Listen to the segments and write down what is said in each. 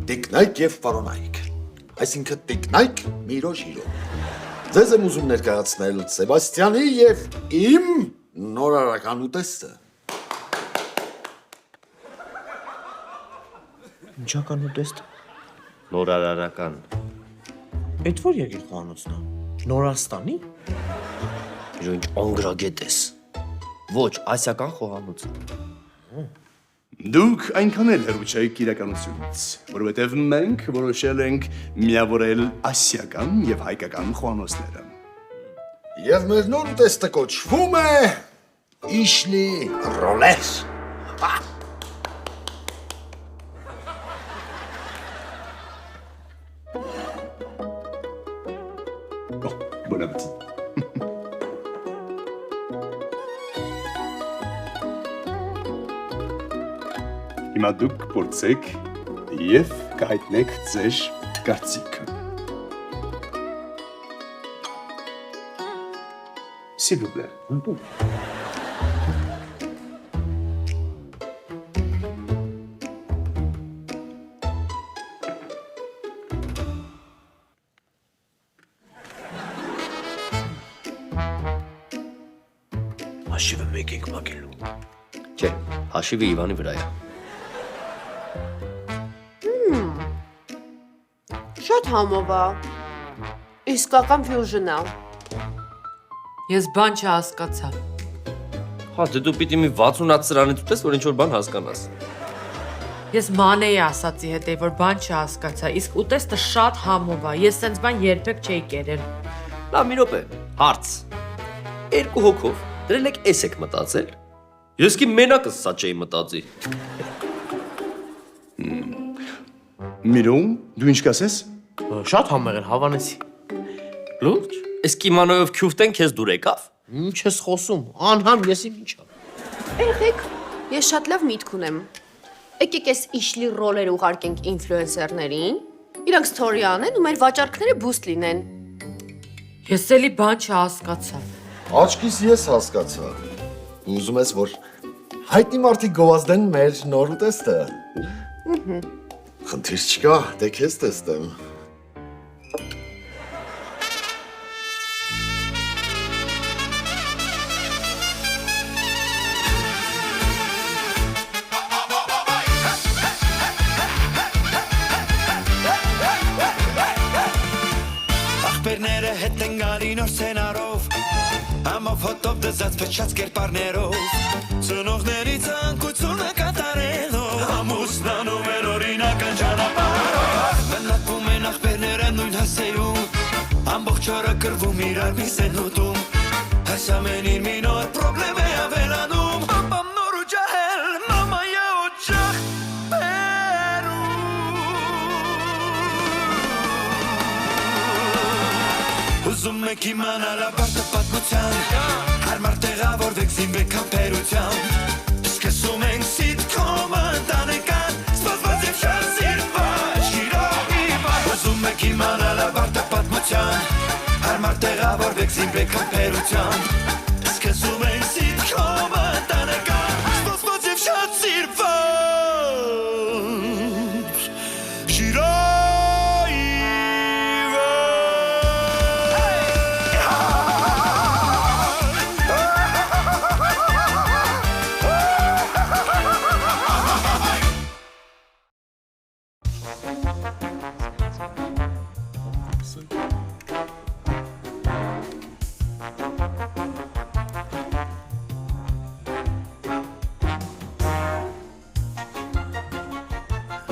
Տիկնայք եւ պարոնայք։ Այսինքն տիկնայք Միրոժիրո։ Ձեզ եմ ուզում ներկայացնել Սեբաստյանի եւ իմ նորարարական ուտեստը։ Ինչական ուտեստ։ Նորարարական։ Այդ որ եկել խոհանոցն է։ Նորաստանի։ Ինչ անգրագետ ես։ Ոչ, ասիական խոհանոց։ Դուք այնքան էլ հեռու չեք իրականությունից, որովհետև մենք որոշել ենք միավորել ասիական եւ հայկական խոհանոցները։ Եվ մեր նոր ուտեստը կոչվում է Իշլի ռոլեր։ Bon appétit։ Հիմա դուք փորձեք եւ կհայտնեք ձեր կարծիքը։ S'il vous plaît. Հաշիվը մեկ եք մակելու։ Չէ, հաշիվը Իվանի վրա է։ Շատ համով է։ Իսկական ֆյուժն է։ Ես բան չհասկացա։ Հա, դե դու պիտի մի 60-ած սրանից ուտես, որ ինչ-որ բան հասկանաս։ Ես մանեի ասացի հետեւ, որ բան չհասկացա, իսկ ուտեստը շատ համով է։ Ես սենց բան երբեք չէի կերել։ Լավ, մի րոպե, հարց։ Երկու հոգով դրել եք էս եք մտածել։ Ես კი մենակս սա չէի մտածի։ Միրոն, դու ինչ կասես։ Շատ համեղ էր Հավանեսի։ Լուրջ։ Ես կիմանոյով քյուֆտեն քեզ դուր եկավ։ Ինչ ես խոսում։ Անհամ եսի ինչա։ Երբեք, ես շատ լավ միտք ունեմ։ Եկեք էս իշլի ռոլեր ուղարկենք ինֆլուենսերներին, իրանք սթորի անեն ու մեր վաճառքները բուստ լինեն։ Ես էլի բան չհասկացա։ Աչքիս ես հասկացա։ Ուզում ես, որ հայտնի մարդիկ գովազդեն մեր նոր ուտեստը։ Խնդիր չկա, դե քեզ տեստեմ։ Ախպերները հետ են գալի նոր սենարով Ամով հոտով դզած փչած կերպարներով Ծնողների ցանկությունը կատարելով Ամուսնանում են օրինական ճանապարհով Բնատվում են ախպերները նույն հասեյում Ամբողջ օրը կրվում իրար մի սենուտում Այս ամենին մի նոր պրոբլեմ է ավելանում Պապամ նոր ու ջահել, մամայա օջախ Ուզում եք իմանալ ապարտը պատմության Հարմար տեղավորվեք զինվեք համբերության Սկսում ենք սիտքոմը ընտանեկան Սպասված և շատ սիրված Շիրովի Ուզում եք իմանալ ապարտը պատմության Հարմար տեղավորվեք զինվեք համբերության Սկսում ենք սիտքոմը ընտանեկան Սպասված և շատ սիրված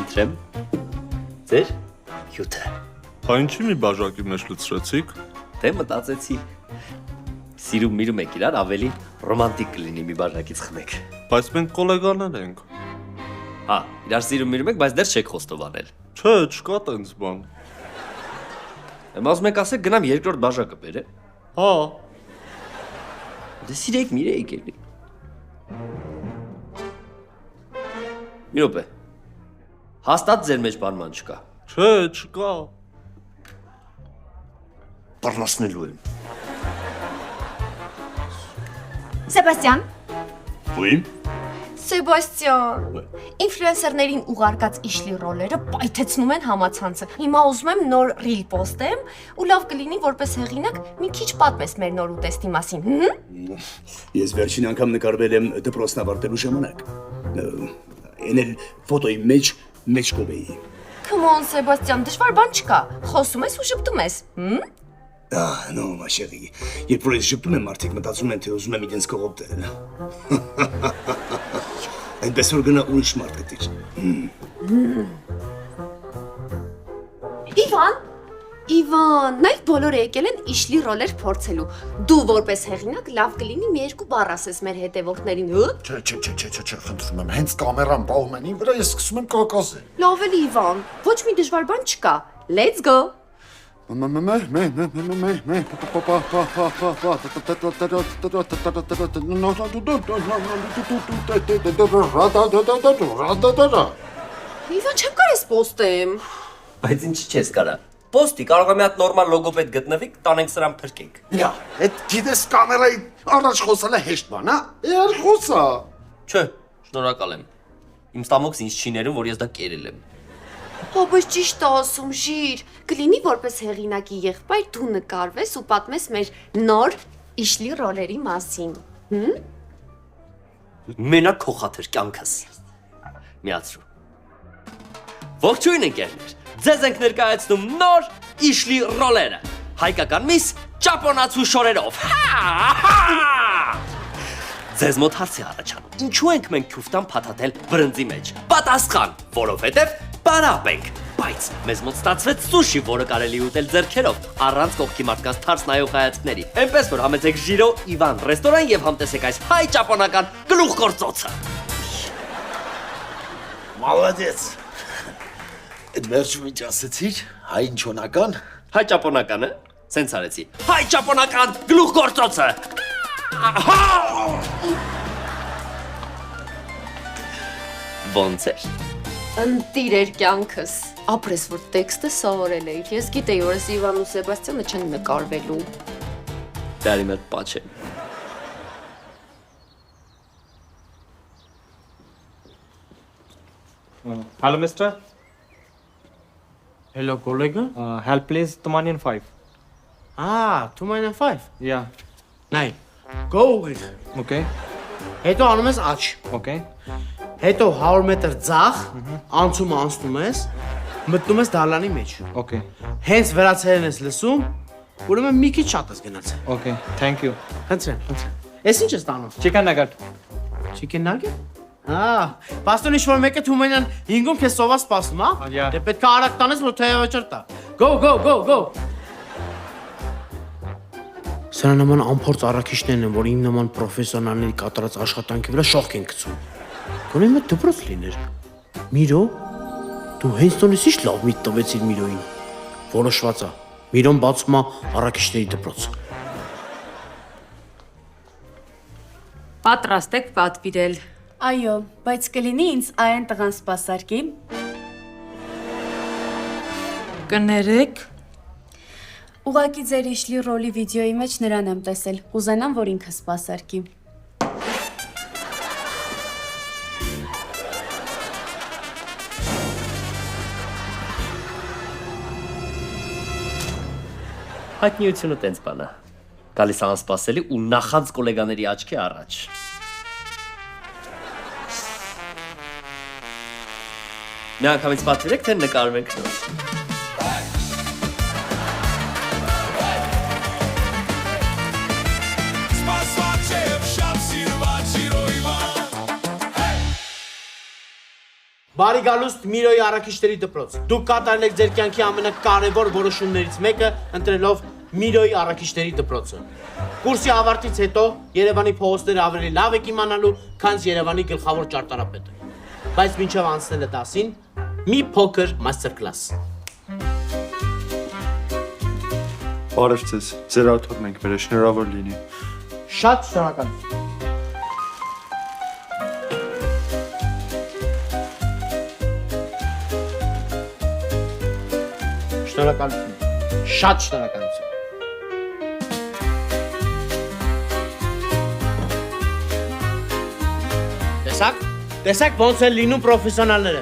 Ընտրեմ ձեր հյութը։ Ինչի մի բաժակի մեջ լցրեցիք։ Դե մտածեցի։ Սիրում միրում եք իրար ավելի ռոմանտիկ կլինի մի բաժակից խմեք։ Բայց մենք գոլեգաներ ենք։ Հա, իրար սիրում միրում եք, բայց դեռ չեք խոստովանել։ Չէ, չկա տենց բան։ Եմ ասում եք ասեք գնամ երկրորդ բաժակը բերե։ Հա։ Դե սիրեք միրեիք էլի։ Մի րոպե։ Հաստատ ձեր մեջ բանման չկա։ Չէ, չկա։ Բառնացնելու եմ։ Սեբաստյան, Oui։ Սեբաստիան, ինֆլուենսերներին ուղարկած իշլի ռոլերը պայթեցնում են համացանցը։ Հիմա ուզում եմ նոր ռիլ պոստեմ ու լավ կլինի որպես հեղինակ մի քիչ պատմես մեր նոր ուտեստի մասին։ Ես վերջին անգամ նկարվել եմ դպրոցն ավարտելու ժամանակ։ Էն էլ ֆոտոյի մեջ կովեի։ Come on, Սեբաստիան, դժվար բան չկա։ Խոսում ես ու շփտում ես։ No, ma chérie, երբ որ ես շփում եմ, մարդիկ մտածում են, թե ուզում եմ իրենց կողոպտել։ Այդպես որ գնա ուրիշ մարդ գտիր։ Իվան, նայք բոլորը եկել են իշլի ռոլեր փորձելու։ Դու որպես հեղինակ լավ կլինի մի երկու բառ ասես մեր հետևորդներին։ Չէ, խնդրում եմ, հենց կամերան պահում են իմ վրա, ես սկսում եմ կակազել։ Լավ էլի Իվան, ոչ մի դժվար բան չկա։ Let's go։ Իվան, չեմ կարես պոստեմ։ Բայց ինչ չես կարա։ Պոստի կարող է մի հատ նորմալ լոգոպեդ գտնվի, տանենք սրան փրկենք։ Յա, այդ գիտես կամերայի առաջ խոսելը հեշտ բան, հա? Եր խոսա։ Չէ, շնորհակալ եմ։ Իմ ստամոքս ինձ չի ներում, որ ես դա կերել եմ։ Բայց ճիշտ ասում, Ժիր, կլինի որպես հեղինակի եղբայր դու նկարվես ու պատմես մեր նոր իշլի ռոլերի մասին։ Մենակ քո խաթր կյանքս։ Միացրու։ Ողջույն ընկերներ։ Ձեզ ենք ներկայացնում նոր իշլի ռոլերը։ Հայկական միս ճապոնացու շորերով։ Ձեզ մոտ հարց է առաջանում։ Ինչու ենք մենք քյուֆտան փաթաթել բրնձի մեջ։ Պատասխան, որովհետև պարապ ենք։ Բայց մեզ մոտ ստացվեց սուշի, որը կարելի ուտել ձեռքերով, առանց կողքի մարդկանց թարս նայող հայացքների։ Էնպես որ համեցեք Ժիրո Իվան ռեստորան եւ համտեսեք այս հայ-ճապոնական գլուխգործոցը։ Մալադեց։ Այդ վերջում ինչ ասեցիր, հայ-ինչոնական։ Հայ-ճապոնական, սենց արեցի։ Հայ-ճապոնական գլուխգործոցը։ Ոնց էր։ Ընտիր էր կյանքս։ Ապրես որ տեքստը սովորել էիր։ Ես գիտեի, որ ես Իվան ու Սեբաստիանը չեն նկարվելու։ Դարի մեր պաչ է։ Hello, mister. Hello, colleague. Help please, Tumanian 5. Tumayan 5. Yeah. Նայ, go with. Okay. Հետո անում ես աչ։ Okay. Հետո 100 մետր ձախ, անցում ես, մտնում ես դալանի մեջ։ Okay. Հենց վերացերեն ես լսում, ուրեմն մի քիչ շատ ես գնացել։ Okay. Thank you. Խնդրեմ։ Էս ինչ ես տանում։ Chicken nugget. Chicken nugget։ Պաստորն ինչ որ մեկը Թումանյան 5-ում քեզ սովա սպասում, հա։ Yeah. Դե պետք է արագ տանես, որ թե վճռ տա։ Go։ Սրա նման ամփորձ առաքիչներն են, որ իմ նման պրոֆեսիոնալների կատարած աշխատանքի վրա շողք են գցում։ Գոնե մի դպրոց լիներ։ Միրո, դու հենց տոնես ինչ լավ միտ տվեցիր Միրոյին։ Որոշված է։ Միրոն բացում է առաքիչների դպրոց։ Պատրաստ եք պատվիրել։ Այո, բայց կլինի ինձ այն տղան սպասարկի։ Կներեք։ Ուղղակի ձեր իշլի ռոլի վիդեոյի մեջ նրան եմ տեսել։ Կուզենամ, որ ինքը սպասարկի։ Հայտնիությունը տենց բան է։ Գալիս անսպասելի ու նախանց գոլեգաների աչքի առաջ։ Մի անգամից պատվիրեք, թե նկարում ենք նոր։ Բարի գալուստ Միրոյի առաքիչների դպրոց։ Դուք կատարել եք ձեր կյանքի ամենակարևոր որոշումներից մեկը, ընտրելով Միրոյի առաքիչների դպրոցը։ Կուրսի ավարտից հետո Երևանի փողոցները ավելի լավ եք իմանալու, քան Երևանի գլխավոր ճարտարապետը։ Բայց մինչև անցնելը դասին, մի փոքր մաստեր կլաս։ Բարև ձեզ, ձեր աթոռն ենք վերել, շնորհավոր լինի։ Շատ շնորհակալ։ Շնորհակալություն։ Շատ շնորհակալություն։ Տեսակ, Տեսեք ոնց են լինում պրոֆեսիոնալները։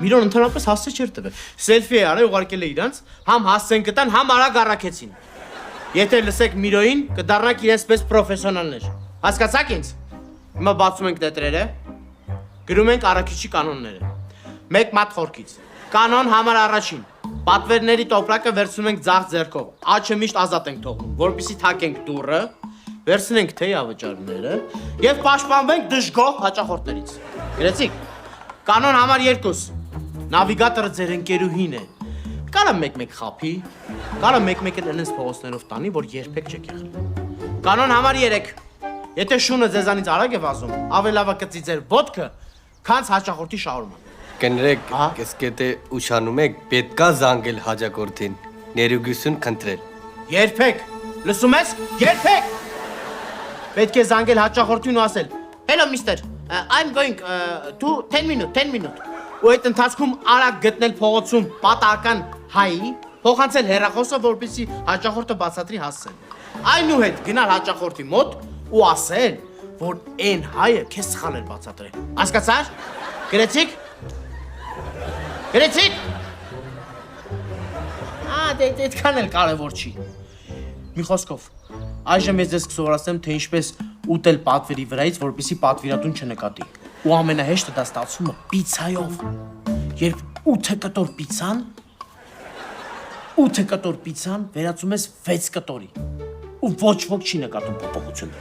Միրոն ընդհանրապես հասցե չէր տվել։ Սելֆի է արել, ուղարկել է իրանց, համ հասցեն գտան, համ արագ առաքեցին։ Եթե լսեք Միրոյին, կդառնաք իրենց պես պրոֆեսիոնալներ։ Հասկացաք ինձ։ Հիմա բացում ենք տետրերը, գրում ենք առաքիչի կանոնները։ Մեկ մատ խորքից։ Կանոն համար առաջին։ Պատվերների տոպրակը վերցնում ենք ձախ ձեռքով, աչքը միշտ ազատ ենք թողնում, որպեսզի թակենք դուռը, վերցնենք թեյ ավճարները եւ պաշտպանվենք դժգոհ հաճախորդներից։ Գրեցիք։ Կանոն համար 2։ Նավիգատորը ձեր ընկերուհին է։ Կարա մեկ-մեկ խափի, կարա մեկ-մեկ էլ այնպես փողոցներով տանի, որ երբեք չեք եղել։ Կանոն համար 3։ Եթե շունը ձեզանից արագ է վազում, ավելի լավ է կծի ձեր ոտքը, քան հաճախորդի շահորման։ Կներեք, կեսկետե ուշանում եք, պետքա զանգել հաջակորդին, ներուգություն քնտրել։ Երբեք, լսում ես, երբեք։ Պետք է զանգել հաճախորդին ու ասել. Hello mister, I'm going to 10 minute։ Ու այդ ընթացքում արագ գտնել փողոցում պատահական հայի, փոխանցել հեռախոսը, որպեսզի հաճախորդը բացատրի հասցեն։ Այնուհետ գնալ հաճախորդի մոտ ու ասել, որ այն հայը քեզ սխալ էր բացատրել։ Հասկացա՞ր։ Գրեցիք։ Գրեցիք։ Դե այդքան էլ կարևոր չի։ Մի խոսքով, այժմ ես ձեզ կսովորացնեմ, թե ինչպես ուտել պատվերի վրայից, որպեսզի պատվիրատուն չնկատի։ Ու ամենահեշտը դա ստացվում է պիցայով։ Երբ 8 կտոր պիցան վերածում ես 6 կտորի։ Ու ոչ ոք չի նկատում փոփոխությունը։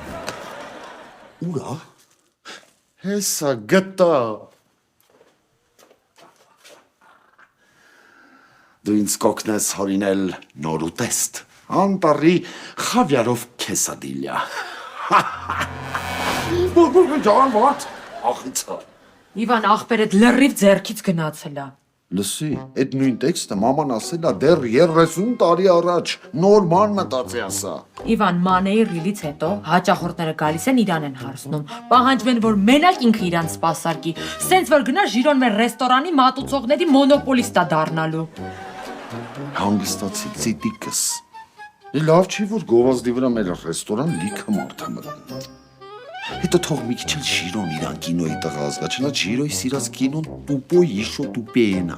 Ուրա։ Հեսա գտա։ Դու ինձ կօգնես հորինել նոր ուտեստ։ Անտարի խավիարով քեսադիլյա։ Ջան, what? Ախիցա։ Իվան ախպերդ լրիվ ձեռքից գնացել է։ Լսի, այդ նույն տեքստը մաման ասել է դեռ 30 տարի առաջ, նորմալ մտածի ասա։ Իվան մանեի ռիլից հետո հաճախորդները գալիս են իրան են հարցնում։ Պահանջում են, որ մենակ ինքը իրան սպասարկի, սենց որ գնա ժիրոն մեր ռեստորանի մատուցողների մոնոպոլիստա դառնալու։ Հանգստացի ցիտիկս։ Լավ չի, որ գովազդի վրա մեր ռեստորան լիքը մարդ է մտնում։ Հետո թող մի քիչ էլ Ժիրոն իրան կինոյի տղա ազգաչնա, Ժիրոյի սիրած կինոն տուպո իշո տուպենա։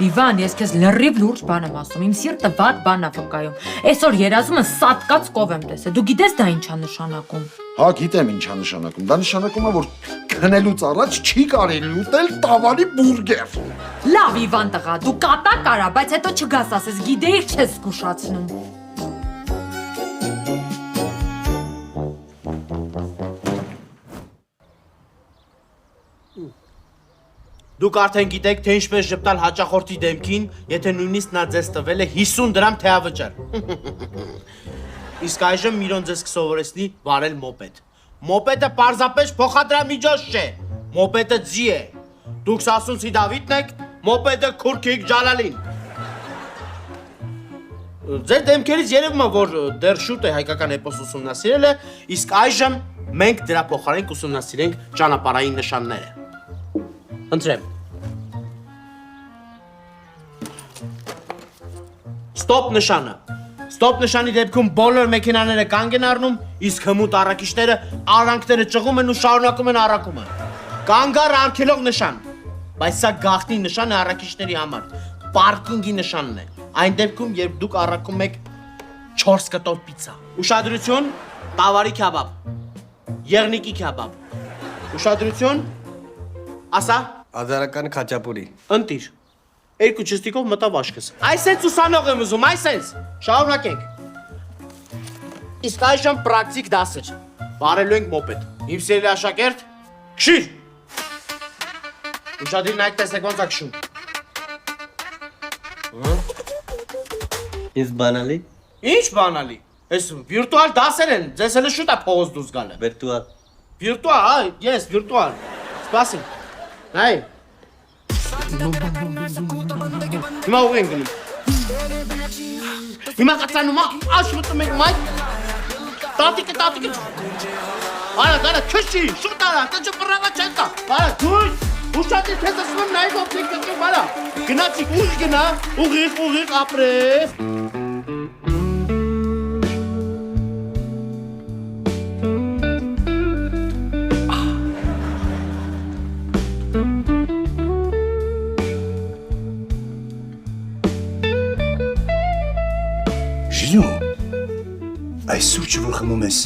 Իվան, ես քեզ լրիվ լուրջ բան եմ ասում, իմ սիրտը վատ բան է վկայում։ Այսօր երազումը սատկած կով եմ տեսել։ Դու գիտես դա ինչ է նշանակում։ Հա, գիտեմ ինչ է նշանակում։ Դա նշանակում է, որ քնելուց առաջ չի կարելի ուտել տավարի բուրգեր։ Լավ Իվան տղա, դու կատակ արա, բայց հետո չգաս ասես, գիտեիր չես զգուշացնում։ Դուք արդեն գիտեք, թե ինչպես ժպտալ հաճախորդի դեմքին, եթե նույնիսկ նա ձեզ տվել է 50 դրամ թեավճար։ Իսկ այժմ Միրոն ձեզ կսովորեցնի վարել մոպեդ։ Մոպեդը պարզապես փոխադրամիջոց չէ, մոպեդը ձի է։ Դուք Սասունցի Դավիթն եք, մոպեդը Քուրքիկ Ջալալին։ Ձեր դեմքերից երևում է, որ դեռ շուտ է հայկական էպոս ուսումնասիրելը, իսկ այժմ մենք դրա փոխարեն կուսումնասիրենք ճանապարհային նշանները։ Ընտրեմ։ Ստոպ նշանը։ Ստոպ նշանի դեպքում բոլոր մեքենաները կանգ են առնում, իսկ հմուտ առաքիչները արանքները ճղում են ու շարունակում են առաքումը։ Կանգ առ արգելող նշան։ Բայց սա գաղտնի նշան է առաքիչների համար։ Պարկինգի նշանն է։ Այն դեպքում, երբ դուք առաքում եք 4 կտոր պիցա։ Ուշադրություն, տավարի քյաբաբ։ Եղնիկի քյաբաբ։ Ուշադրություն, ասա Ադարական քաչապուրի։ Ընտիր, երկու ճստիկով մտավ աշկս։ Այսենց ուսանող եմ ուզում, այսենց, շարունակենք։ Իսկ այժմ պրակտիկ դասեր, վարելու ենք մոպեդ։ Իմ սիրելի աշակերտ, քշիր։ Ուշադրին այդ տեսեք ոնց է քշում։ Ինձ բանալի։ Ինչ բանալի։ Այս վիրտուալ դասեր են, ձեզ հենց շուտ է փողոց դուրս գալը։ Վիրտուալ։ Վիրտուալ, yes, վիրտուալ։ Սպասի։ Հայ։ Հիմա ուղ ենք գնում։ Հիմա կացանում աշոտում ենք մայ։ Տատիկը։ Արա, քշի, շուտ արա, տեջը պրավա չենկա։ Արա, դույս, ուշադիր թեզ ասում նայվ ոպտիկ կծում, արա։ Գնացիք ուղ գնա, ուղիղ ապրես։ Ժիրո, այս սուրճը որ խմում ես,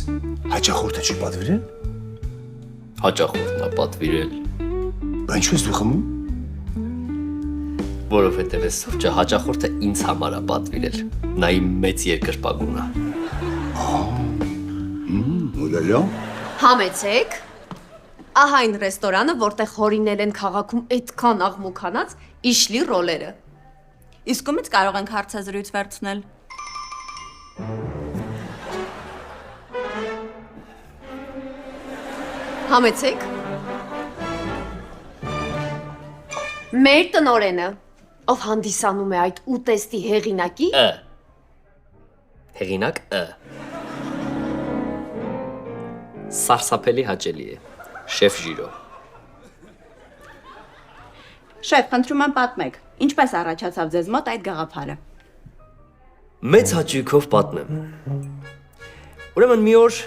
հաճախորդը չի պատվիրել։ Հաճախորդն է պատվիրել, Բա ինչու ես դու խմում։ որովհետև այս սուրճը հաճախորդը ինձ համար է պատվիրել։ Նա իմ մեծ երկրպագունն է։ Ուլալա։ Համեցեք։ Ահա այն ռեստորանը, որտեղ հորինել են քաղաքում այդքան աղմուկանած իշլի ռոլերը։ Իսկ ումից կարող ենք հարցազրույց վերցնել։ Համեցեք։ Մեր տնորենը, ով հանդիսանում է այդ ուտեստի հեղինակի, Հեղինակ Սարսափելի հաճելի է։ Շեֆ Ժիրո։ Շեֆ, խնդրում եմ պատմեք, ինչպես առաջացավ ձեզ մոտ այդ գաղափարը։ Մեծ հաճույքով պատմեմ։ Ուրեմն մի օր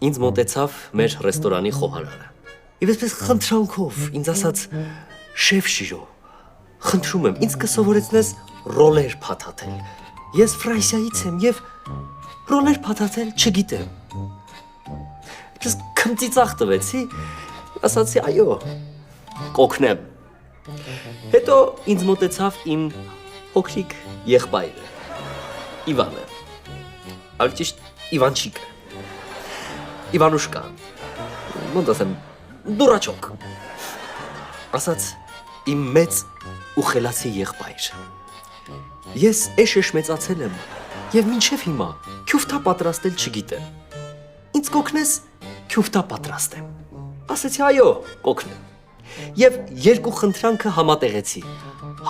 ինձ մոտեցավ մեր ռեստորանի խոհարարը։ Եվ այսպես խնդրանքով ինձ ասաց. «Շեֆ Ժիրո, խնդրում եմ, ինձ կսովորեցնես ռոլեր փաթաթել։ Ես Ֆրանսիայից եմ եւ ռոլեր փաթաթել չգիտեմ»։ Ես քմծիծաղ տվեցի, ասացի այո, կօգնեմ։ Հետո ինձ մոտեցավ իմ փոքրիկ եղբայրը, Իվանը, ավելի ճիշտ Իվանչիկը, Իվանուշկա, ոնց ասեմ, դուրաչոկ, ասաց իմ մեծ ու խելացի եղբայր։ Ես էշ մեծացել եմ եւ մինչեւ հիմա քյուֆթա պատրաստել չգիտեմ։ Ինձ կօգնես քյուֆտա պատրաստեմ։ Ասեցի այո, կօգնեմ։ Եվ երկու խնդրանքը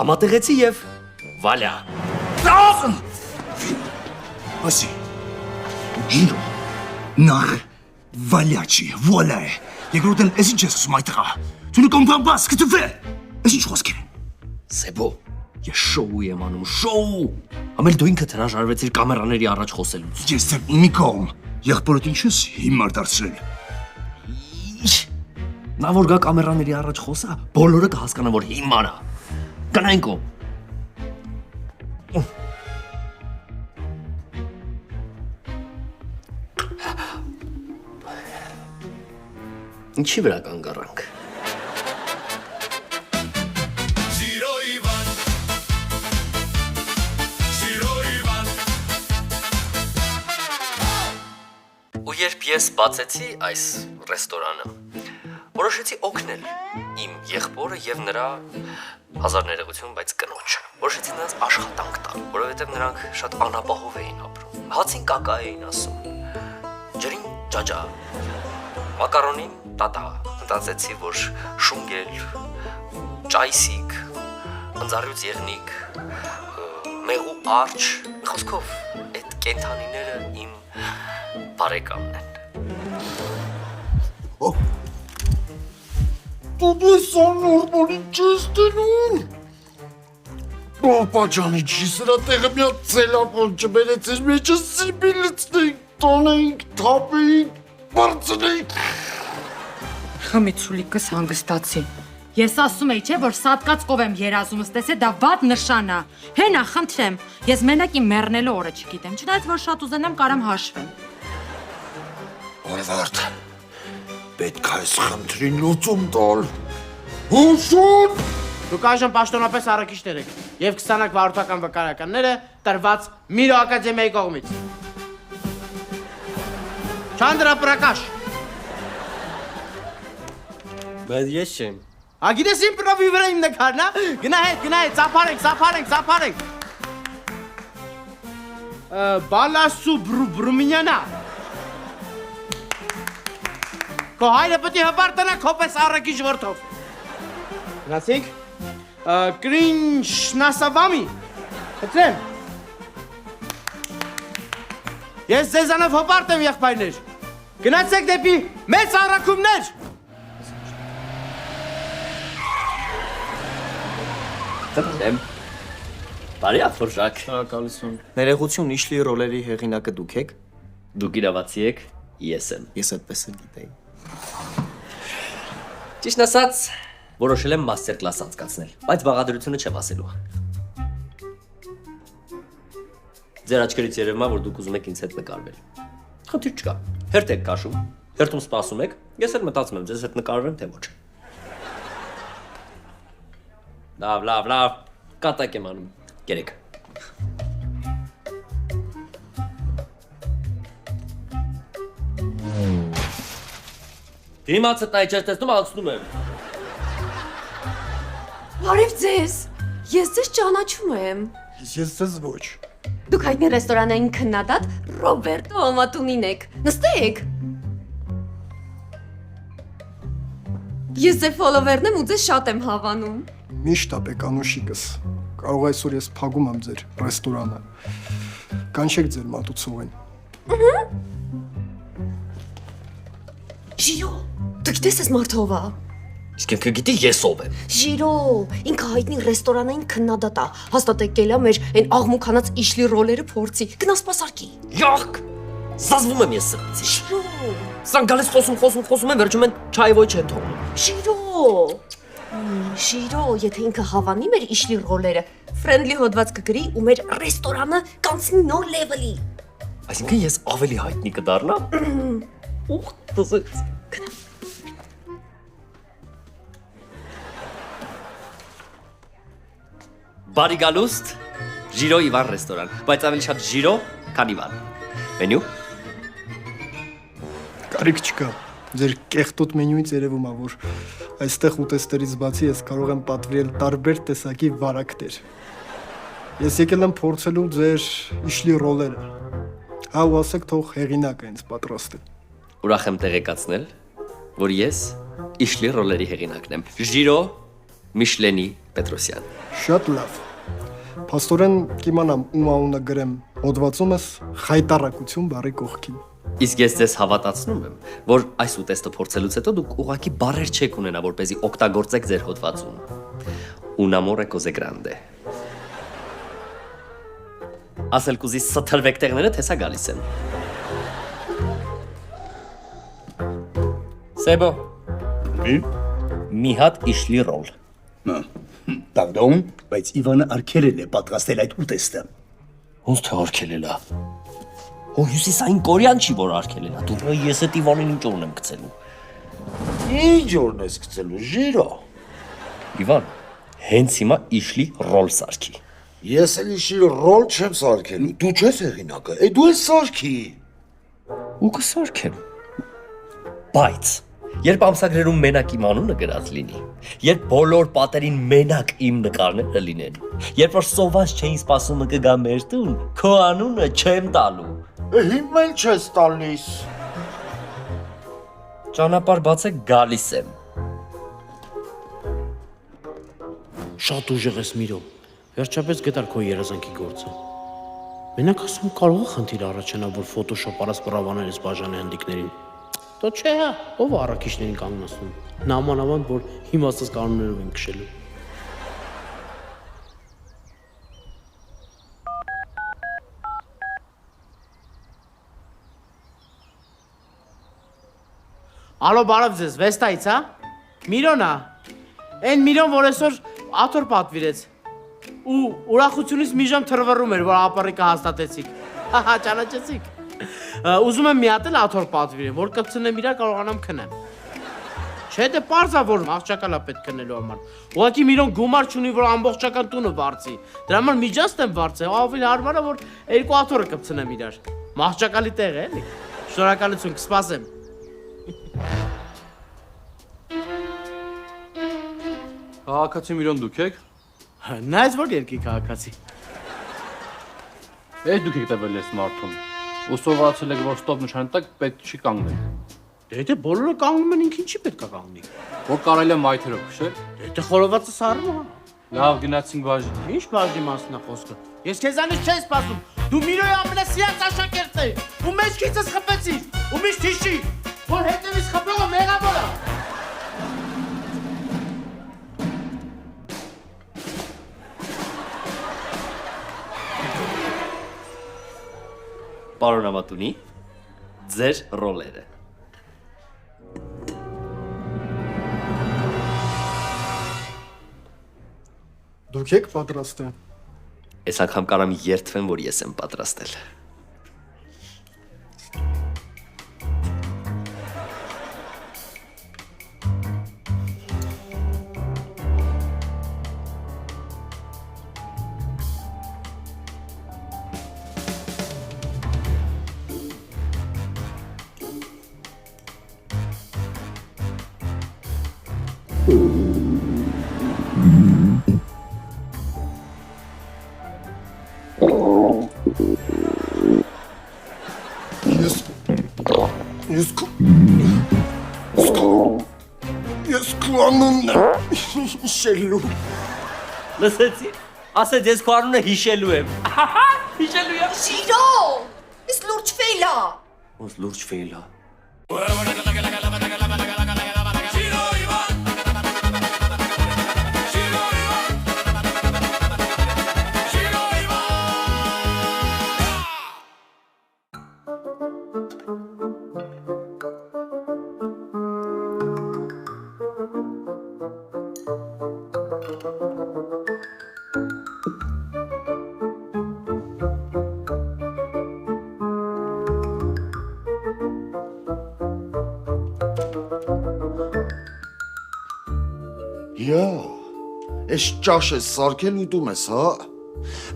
համատեղեցի եւ վալյա։ Ասի։ Ժիրո։ Նախ վալյաչի, վոլա է։ Երկրորդ էլ ես ինչ ես ասում այդ տղա։ Tu ne comprends pas ce que tu fais։ Ես ինչ խոսք եմ։ Սեբո, ես շոու եմ անում, շոու։ Ամել դու ինքդ հրաժարվեցիր կամերաների առաջ խոսելուց։ Ես դեռ իմի կողմ։ Եղբորդ ինչ ես հիմար դարձրել։ Նա որ գա կամերաների առաջ խոսա, բոլորը կհասկանան, որ հիմար է։ Գնայինք ո։ Ինչի վրա կանգառանք։ Ու երբ ես բացեցի այս ռեստորանը, որոշեցի օգնել իմ եղբորը եւ նրա հազար ներողություն, բայց կնոջը։ Որոշեցի նրանց աշխատանք տալ, որովհետեւ նրանք շատ անապահով էին ապրում։ Հացին կակա էին ասում։ Ջրին ջաջա։ Մակարոնին տատա։ Մտածեցի, որ շունգել, ճայսիկ, ընձառյուծ եղնիկ, մեղու արջ, խոսքով, այդ կենթանիները իմ բարեկամն են։ Տուբեսան նորմոնի չես դնում։ Պապա ջանի չի սրա տեղը մի հատ ծելապոն չբերեցիր մեջը սիբի լծնենք, տոնենք, թապենք, բարձնենք։ Խմիցուլիկս հանգստացի։ Ես ասում էի, չէ, որ սատկած կով եմ երազումս տեսե, դա վատ նշան է։ Հենա, խնդրեմ, ես մենակ իմ մեռնելու օրը չգիտեմ, չնայած որ շատ ուզենամ կարամ հաշվեմ։ Օրվարդ, պետք է այս խնդրին լուծում տալ։ Հուսուն։ Դուք այժմ պաշտոնապես առաքիչներ եք եւ 20 վարորդական վկայականները տրված Միրո ակադեմիայի կողմից։ Չանդրա Պրակաշ։ Բայց ես չեմ։ Ագիտես իմ պրովի վրա իմ նկարն է։ Գնա հետ, ծափարենք։ Բալասու բրումինյանա։ Քո հայրը պետք է հպարտանա քո պես առաքիչ որդով։ Գնացինք։ Կրինշնասավամի։ Հտրեմ։ Ես ձեզանով հպարտ եմ եղբայրներ։ Գնացեք դեպի մեծ առաքումներ։ Տրեմ։ Բարի ախորժակ։ Շնորհակալություն։ Ներողություն, իշլի ռոլերի հեղինակը դուք եք։ Դուք իրավացի եք, ես եմ։ Ես այդպես էլ գիտեի։ Ճիշտ ասած, որոշել եմ մաստեր կլաս անցկացնել, բայց բաղադրությունը չեմ ասելու։ Ձեր աչքերից երևում է, որ դուք ուզում եք ինձ հետ նկարվել։ Խնդիր չկա։ Հերթ եք քաշում, հերթում սպասում եք, ես էլ մտածում եմ ձեզ հետ նկարվեմ, թե ոչ։ Լավ, կատակ եմ անում։ Գերեք։ Դիմացդ նայ չես տեսնում, անցնում եմ։ Բարև ձեզ։ Ես ձեզ ճանաչում եմ։ Ես ձեզ ոչ։ Դուք հայտնի ռեստորանային քննադատ Ռոբերտո Ամատունին եք։ Նստեք։ Ես ձեր ֆոլովերն եմ ու ձեզ շատ եմ հավանում։ Միշտ ապեք անուշիկս։ Կարող այսօր ես փակում եմ ձեր ռեստորանը։ Կանչեք ձեր մատուցողին։ Ժիրո, դու գիտես ես մարդովա։ Իսկ ինքը գիտի ես ով եմ։ Ժիրո, ինքը հայտնի ռեստորանային քննադատ է։ Հաստատ եկել է մեր այն աղմուկանած իշլի ռոլերը փորձի։ Գնա սպասարկի։ Յախ։ Զազվում եմ ես սրտից։ Ժիրո, Սան գալիս խոսում են, վերջում են չայ-ոյ չեն թողնում։ Ժիրո, եթե ինքը հավանի մեր իշլի ռոլերը, ֆրենդլի հոդված կգրի ու մեր ռեստորանը կանցնի նոր լեվելի։ Այսինքն ես ավելի հայտնի կդառնամ։ Ուխ, դզեց։ Բարի գալուստ, Ժիրո Իվան ռեստորան, բայց ավելի շատ Ժիրո, քան Իվան։ Մենյու։ Կարիք չկա։ Ձեր կեղտոտ մենյուից երևում է, որ այստեղ ուտեստերից բացի ես կարող եմ պատվիրել տարբեր տեսակի վարակներ։ Ես եկել եմ փորձելու ձեր իշլի ռոլերը։ Հա ու ասեք թող հեղինակը ինձ պատրաստի։ Ուրախ եմ տեղեկացնել, որ ես իշլի ռոլերի հեղինակն եմ։ Ժիրո Միշլենի Պետրոսյան։ Շատ լավ։ Փաստորեն կիմանամ ում անունը գրեմ հոդվածում ես խայտարակություն բառի կողքին։ Իսկ ես ձեզ հավատացնում եմ, որ այս ուտեստը փորձելուց հետո դուք ուղղակի բառեր չեք ունենա, որպեսզի օգտագործեք ձեր հոդվածում։ Un amore così grande։ Ասել կուզի սթրվեք տեղները թեսա գալիս են։ Սեբո։ Մի հատ իշլի ռոլ։ Պարդոն, բայց Իվանը արգելել է պատրաստել այդ ուտեստը։ Ոնց թե արգելել է։ Հո հյուսիսային կորեան չի որ արգելել է։ Դու ես այդ Իվանին ինչ օրն եմ գցելու։ Ինչ օրն ես գցելու, Ժիրո։ Իվան, հենց հիմա իշլի ռոլ սարքի։ Ես էլ իշի ռոլ չեմ սարքելու, դու չես հեղինակը, դու ես սարքի։ Ու կսարքեմ։ Բայց երբ ամսագրերում մենակ իմ անունը գրած լինի, երբ բոլոր պատերին մենակ իմ նկարները լինեն, երբ որ սոված չէին սպասումը կգա մեր տուն, քո անունը չեմ տալու։ Հիմա էլ չես տալիս։ Ճանապարհ բացեք գալիս եմ։ Շատ ուժեղ ես Միրո։ Վերջապես գտար քո երազանքի գործը։ Մենակ ասում կարող է խնդիր առաջանա, որ Photoshop արած պրավաներ ես բաժանի հանդիկներին։ Դա չէ, հա, ով է առաքիչներին կանգնացնում։ Նամանավանդ, որ հիմաստած կանոններով են քշելու։ Ալո, բարև ձեզ, Վեստայից, հա։ Միրոնա։ Այն Միրոն, որ այսօր աթոռ պատվիրեց։ Ու ուրախությունից մի ժամ թրվռում էր, որ ապառիկը հաստատեցիք։ Հա, ճանաչեցիք։ Ուզում եմ մի հատ էլ աթոռ պատվիրեմ, որ կպցնեմ իրար կարողանամ քնեմ։ Չէ, դե պարզ է, որ աղջակալա պետք քնելու համար։ Ուղղակի Միրոն գումար չունի, որ ամբողջական տունը վարձի։ Դրա համար միջանցք եմ վարձել, ավելի հարմար է, որ երկու աթոռը կպցնեմ իրար։ Մաղջակալի տեղ է, էլի։ Շնորհակալություն, կսպասեմ։ Քաղաքացի Միրոն դուք եք։ Նայես որ երկի քաղաքացի։ Դուք եք տվել ես մարդուն։ Ու սովորացել եք, որ ստոպ նշանի տակ պետք չի կանգնել։ Դե բոլորը կանգնում են, ինքին չի պետք է կանգնի։ Որ կարելի է մայթերով քշել։ Դե խորովածը սառնում է։ Լավ, գնացինք բաժին։ Ինչ բաժնի մասն է խոսքը։ Ես քեզանից չեմ սպասում։ Դու Միրոյի ամենասիրած աշակերտն ես։ Ու մեջքիցս խփեցիր։ Ու միշտ հիշի, որ հետևից խփողը մեղավոր է։ Պարոն Ամատունի, ձեր ռոլերը։ Դուք եք պատրաստ է։ Այս անգամ կարամ երդվեմ, որ ես եմ պատրաստել։ Ես քո անունն եմ հիշելու։ Լսեցի։ Ասեց ես քո անունը հիշելու եմ։ Հիշելու եմ։ Շիրո! Ես լուրջ ֆեյլա։ Ոնց լուրջ ֆեյլա։ Յա, այս ճաշ ես սարքել ուտում ես, հա։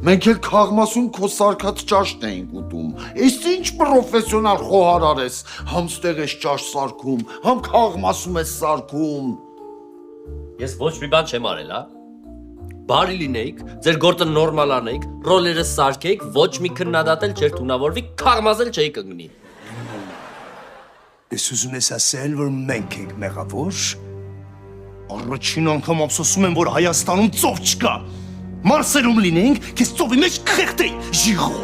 Մենք էլ քաղմասում քո սարքած ճաշն էինք ուտում։ Այս ինչ պրոֆեսիոնալ խոհարար ես, համ ստեղ ես ճաշ սարքում, համ քաղմասում ես սարքում։ Ես ոչ մի բան չեմ արել, հա։ Բարի լինեիք, ձեր գործը նորմալ անեիք, ռոլերը սարքեիք, ոչ մի քննադատ էլ չէր թունավորվի, քաղմազել չէի կգնի։ Ես ուզում ես ասել, որ մենք ենք մեղավոր։ Առաջին անգամ ափսոսում եմ, որ Հայաստանում ծով չկա։ Մարսելում լինենք, քեզ ծովի մեջ կխեղդեի, ժիղո։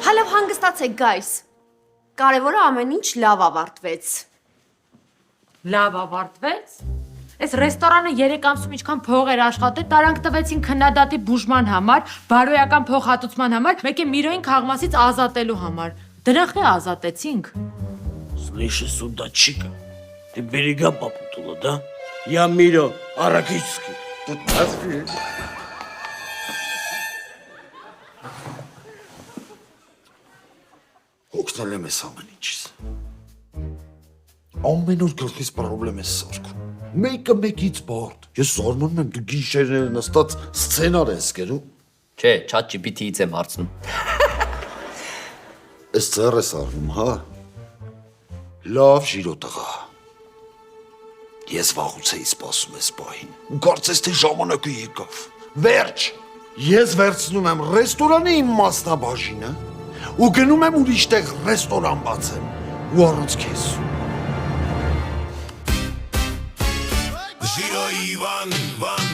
Հալավ հանգստացեք, guys։ Կարևորը ամեն ինչ լավ ավարտվեց։ Լավ ավարտվեց։ Այս ռեստորանը 3 ամսում ինչքան փող էր աշխատել, տարանք տվեցին քննադատի բուժման համար, բարոյական փոխհատուցման համար, մեկ է Միրոյին քաղմասից ազատելու համար։ Դրանք է ազատեցինք։ Слышишь, сюда, чика. Ты берега попутала, да? Я Миро Аракицкий. Тут подожди. Օգնել եմ ես ամեն ինչից։ Ամեն օր գլխիս պրոբլեմ ես սարքում։ Մեկը մեկից բարդ։ Ես զարմանում եմ դու գիշերները նստած սցենար ես գրում։ Չէ, chat GPT-ից եմ հարցնում։ Էս ծեր ես արվում, հա։ Լավ ժիրո տղա։ Ես վաղուց էի սպասում ես պահին։ Ու կարծես թե ժամանակը եկավ։ Վերջ։ Ես վերցնում եմ ռեստորանի իմ մասնաբաժինը ու գնում եմ ուրիշ տեղ ռեստորան բացեմ ու առանց քեզ։ Ժիրո Իվան, վան